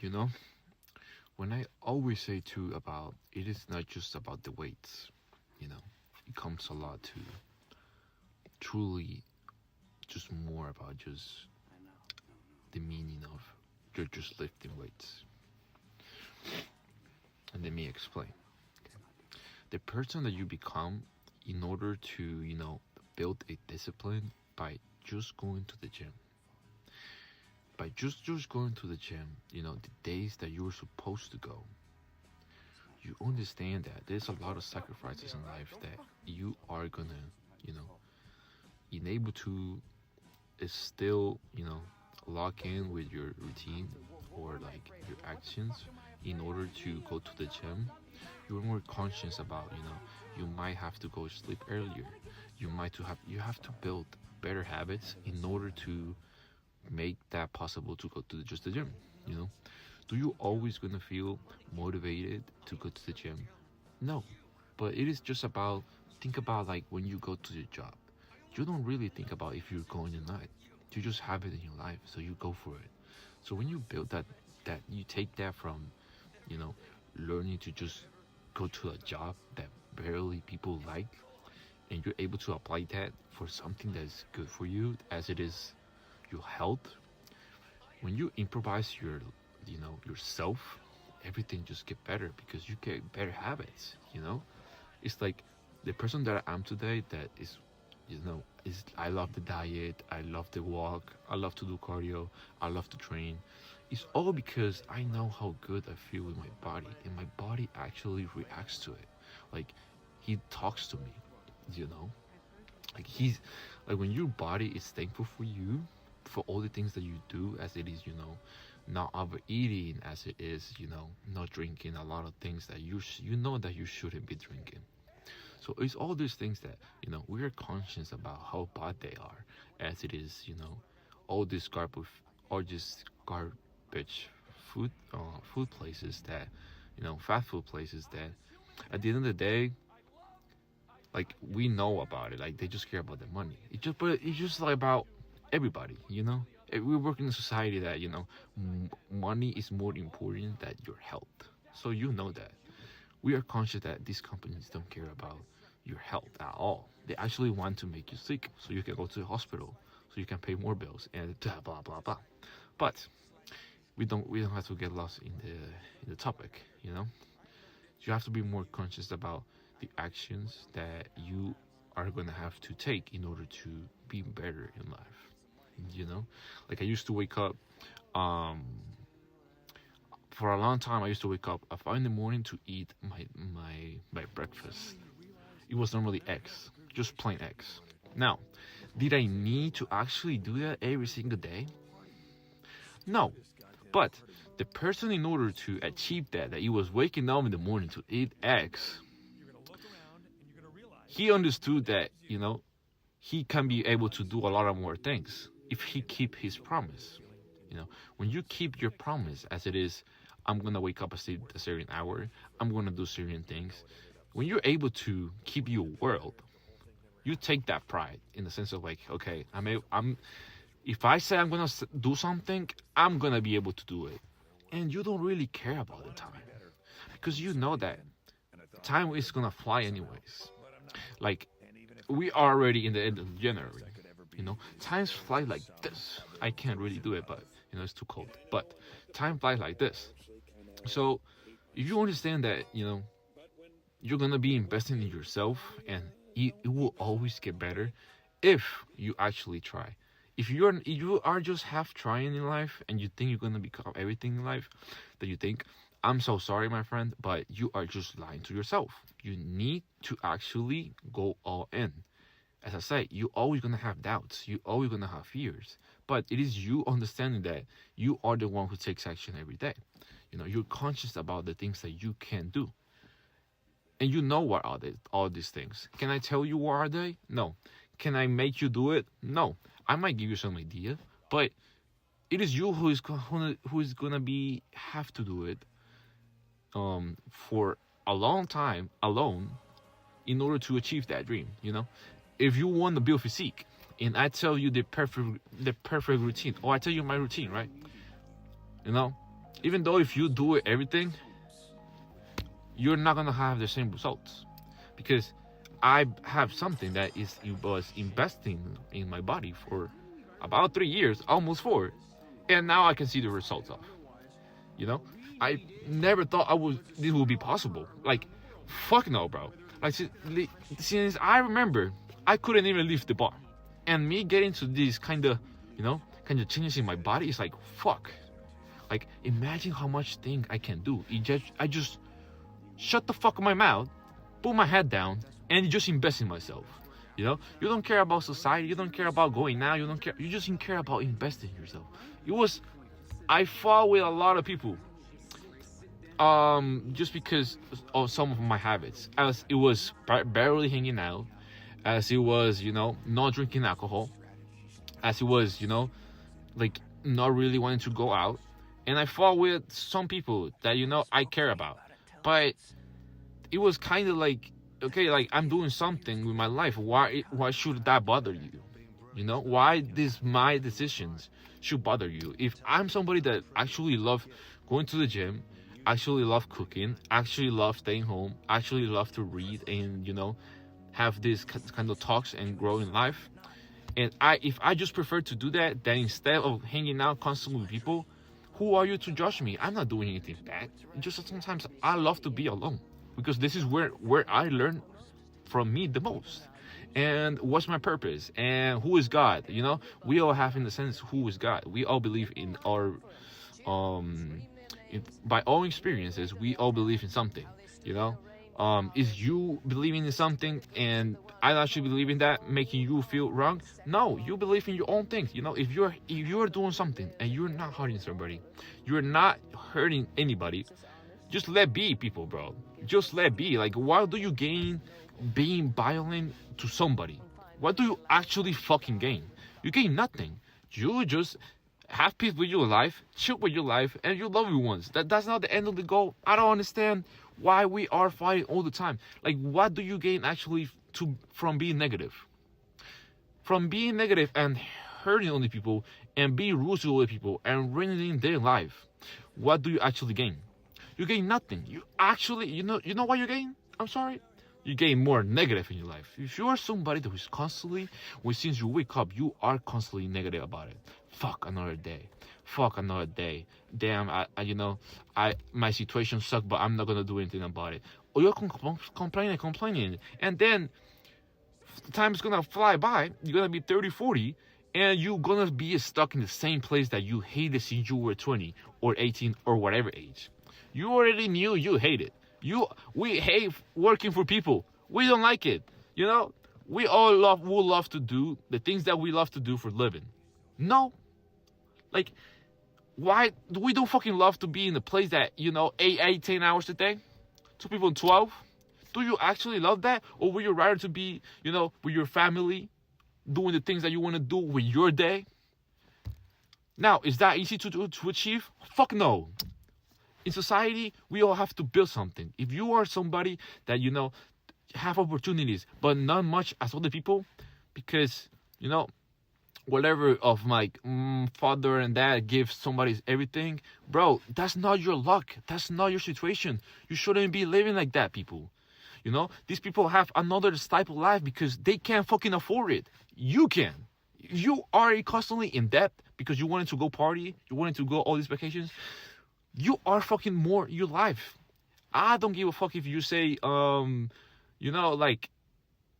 You know, when I always say too about it is not just about the weights, you know, it comes a lot to truly just more about just the meaning of you're just lifting weights. And let me explain. The person that you become in order to, build a discipline by just going to the gym. By just going to the gym, the days that you were supposed to go, you understand that there's a lot of sacrifices in life that you are gonna, you know, enable to still, lock in with your routine or like your actions in order to go to the gym. You're more conscious about, you might have to go sleep earlier. You have to build better habits in order to make that possible to go to just the gym, you know? Do you always gonna feel motivated to go to the gym? No. But it is just about think about like when you go to your job. You don't really think about if you're going or not. You just have it in your life, so you go for it. So when you build that you take that from, you know, learning to just go to a job that barely people like and you're able to apply that for something that's good for you as it is your health. When you improvise yourself, everything just get better because you get better habits, it's like the person that I am today that is I love the diet, I love the walk, I love to do cardio, I love to train. It's all because I know how good I feel with my body and my body actually reacts to it. Like he talks to me, you know? Like he's like when your body is thankful for you for all the things that you do as it is, not overeating as it is, not drinking a lot of things that you know that you shouldn't be drinking. So it's all these things that we are conscious about how bad they are, as it is all these garbage food places that fast food places that at the end of the day, like we know about it, like they just care about the money. It's just like about everybody, we work in a society that money is more important than your health. So that we are conscious that these companies don't care about your health at all. They actually want to make you sick so you can go to the hospital, so you can pay more bills and blah blah blah blah. But we don't have to get lost in the topic. You have to be more conscious about the actions that you are gonna have to take in order to be better in life. Like I used to wake up for a long time. I used to wake up at 5 in the morning to eat my breakfast. It was normally eggs, just plain eggs. Now, did I need to actually do that every single day? No. But the person, in order to achieve that he was waking up in the morning to eat eggs, he understood that, he can be able to do a lot of more things if he keep his promise. When you keep your promise as it is, I'm gonna wake up at a certain hour, I'm gonna do certain things. When you're able to keep your word, you take that pride in the sense of like, okay, I'm if I say I'm gonna do something, I'm gonna be able to do it, and you don't really care about the time because you know that time is gonna fly anyways. Like we are already in the end of January. Times fly like this. I can't really do it, but it's too cold. But time flies like this. So if you understand that, you're gonna be investing in yourself, and it will always get better if you actually try. If you are just half trying in life and you think you're gonna become everything in life that you think, I'm so sorry, my friend, but you are just lying to yourself. You need to actually go all in. As I say, you're always gonna have doubts. You're always gonna have fears. But it is you understanding that you are the one who takes action every day. You're conscious about the things that you can do. And you know what are all these things. Can I tell you what are they? No. Can I make you do it? No. I might give you some idea, but it is you who is gonna have to do it for a long time alone in order to achieve that dream. If you want to build physique and I tell you the perfect routine, or I tell you my routine, right? even though if you do everything, you're not gonna have the same results, because I have something that is it was investing in my body for about 3 years, almost 4, and now I can see the results of. You know, I never thought this would be possible. Like, fuck no, bro. Like since I remember, I couldn't even lift the bar, and me getting to this kind of, changes in my body is like fuck. Like, imagine how much thing I can do. I just shut the fuck up my mouth, put my head down, and just invest in myself. You don't care about society, you don't care about going out, you don't care. You just care about investing in yourself. I fought with a lot of people, just because of some of my habits. As it was barely hanging out, as it was, not drinking alcohol, as it was, like not really wanting to go out. And I fought with some people that, I care about. But it was kind of like, okay, like I'm doing something with my life. Why should that bother you? Why my decisions should bother you? If I'm somebody that actually love going to the gym, actually love cooking, actually love staying home, actually love to read and, have this kind of talks and grow in life. And if I just prefer to do that, then instead of hanging out constantly with people, who are you to judge me? I'm not doing anything bad. Just sometimes I love to be alone, because this is where I learn from me the most. And what's my purpose? And who is God? We all have, in the sense, who is God. We all believe in our, by all experiences, we all believe in something. Is you believing in something and I actually believe in that making you feel wrong? No, you believe in your own things. If you're doing something and you're not hurting somebody, you're not hurting anybody, just let be, people, bro. Just let be. Like, why do you gain being violent to somebody? What do you actually fucking gain? You gain nothing. You just have peace with your life, chill with your life, and you love your ones. That's not the end of the goal. I don't understand why we are fighting all the time. Like, what do you gain actually from being negative? From being negative and hurting other people and being rude to other people and ruining their life, what do you actually gain? You gain nothing. You actually, you know what you gain? I'm sorry. You gain more negative in your life. If you are somebody who is constantly, since you wake up, you are constantly negative about it. Fuck another day. Fuck another day. Damn, my situation sucks, but I'm not gonna do anything about it. Or you're complaining, and then time's gonna fly by. You're gonna be 30, 40, and you're gonna be stuck in the same place that you hated since you were 20 or 18 or whatever age. You already knew you hate it. We hate working for people. We don't like it. We all love to do the things that we love to do for living. No. Like, why do we don't fucking love to be in a place that, 10 hours a day? 2 people in 12? Do you actually love that? Or would you rather to be, with your family, doing the things that you want to do with your day? Now, is that easy to achieve? Fuck no. In society, we all have to build something. If you are somebody that, have opportunities, but not much as other people, because, whatever of my father and dad gives somebody everything, bro, that's not your luck. That's not your situation. You shouldn't be living like that, people. These people have another type of life because they can't fucking afford it. You can. You are constantly in debt because you wanted to go party, you wanted to go all these vacations. You are fucking more your life. I don't give a fuck if you say, like,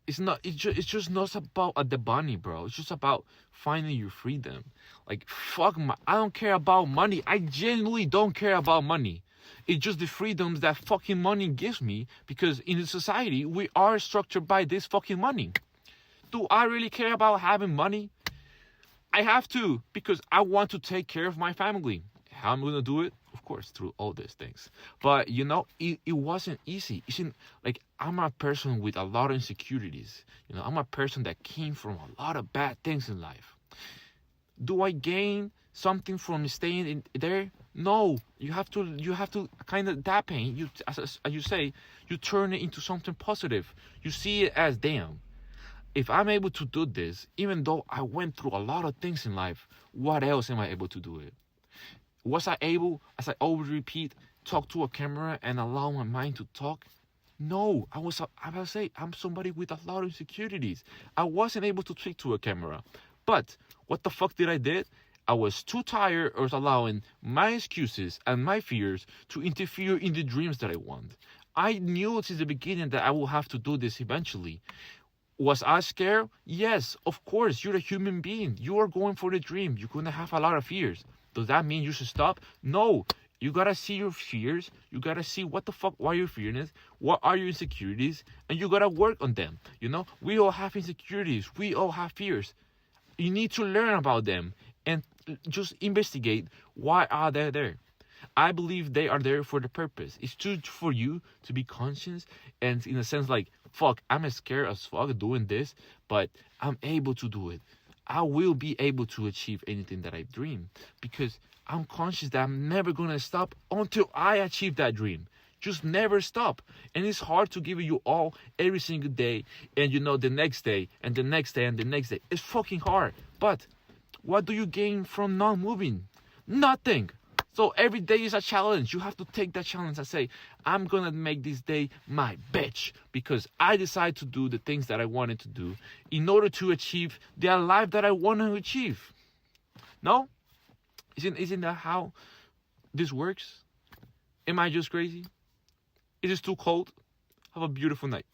it's just not about the money, bro. It's just about finding your freedom. Like, I don't care about money. I genuinely don't care about money. It's just the freedoms that fucking money gives me, because in the society, we are structured by this fucking money. Do I really care about having money? I have to, because I want to take care of my family. How I'm going to do it? Of course, through all these things. But, it wasn't easy. Like, I'm a person with a lot of insecurities. I'm a person that came from a lot of bad things in life. Do I gain something from staying in there? No. You have to kind of that pain. As you say, you turn it into something positive. You see it as, damn, if I'm able to do this, even though I went through a lot of things in life, what else am I able to do it? Was I able, as I always repeat, talk to a camera and allow my mind to talk? No, I say, I'm somebody with a lot of insecurities. I wasn't able to speak to a camera. But what the fuck did I did? I was too tired of allowing my excuses and my fears to interfere in the dreams that I want. I knew since the beginning that I will have to do this eventually. Was I scared? Yes, of course. You're a human being. You are going for the dream. You're going to have a lot of fears. Does that mean you should stop? No. You gotta see your fears. You gotta see what the fuck, why you're fearing it. What are your insecurities? And you gotta work on them. You know, we all have insecurities. We all have fears. You need to learn about them and just investigate why are they there. I believe they are there for the purpose. It's just for you to be conscious and in a sense like, fuck, I'm scared as fuck doing this, but I'm able to do it. I will be able to achieve anything that I dream because I'm conscious that I'm never gonna stop until I achieve that dream. Just never stop. And it's hard to give you all every single day and the next day and the next day and the next day. It's fucking hard. But what do you gain from not moving? Nothing. So every day is a challenge. You have to take that challenge and say, I'm going to make this day my bitch because I decide to do the things that I wanted to do in order to achieve the life that I want to achieve. No? Isn't that how this works? Am I just crazy? It is too cold. Have a beautiful night.